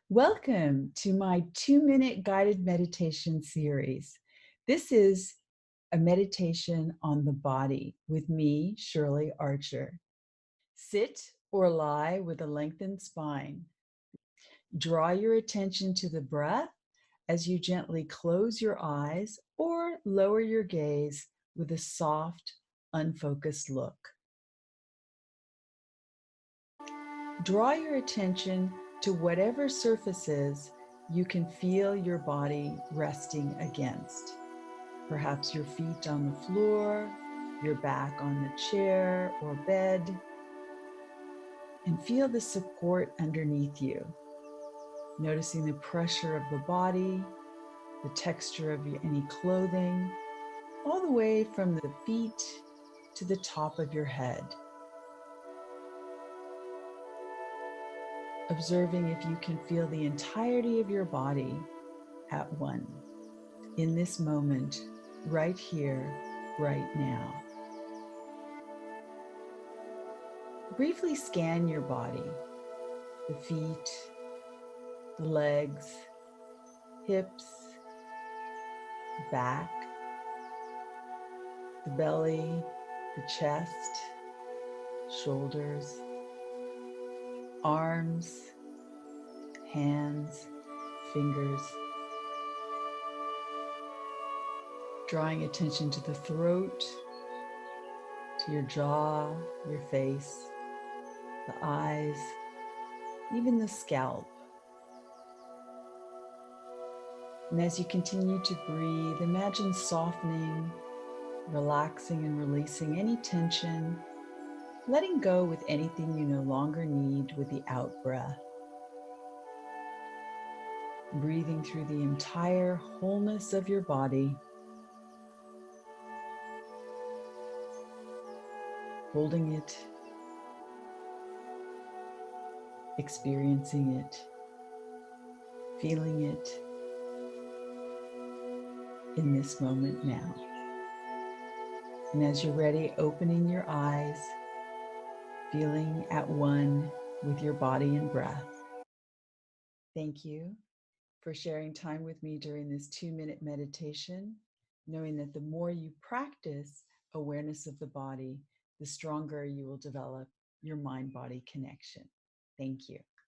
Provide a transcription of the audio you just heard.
Welcome to my 2-minute guided meditation series. This is a meditation on the body with me, Shirley Archer. Sit or lie with a lengthened spine. Draw your attention to the breath as you gently close your eyes or lower your gaze with a soft, unfocused look. Draw your attention to whatever surfaces you can feel your body resting against. Perhaps your feet on the floor, your back on the chair or bed, and feel the support underneath you. Noticing the pressure of the body, the texture of any clothing, all the way from the feet to the top of your head. Observing if you can feel the entirety of your body at one, in this moment, right here, right now. Briefly scan your body, the feet, the legs, hips, back, the belly, the chest, shoulders, arms, hands, fingers. Drawing attention to the throat, to your jaw, your face, the eyes, even the scalp. And as you continue to breathe, imagine softening, relaxing and releasing any tension, letting go with anything you no longer need with the out breath. Breathing through the entire wholeness of your body, holding it, experiencing it, feeling it in this moment now. And as you're ready, opening your eyes, feeling at one with your body and breath. Thank you for sharing time with me during this 2-minute meditation, knowing that the more you practice awareness of the body, the stronger you will develop your mind-body connection. Thank you.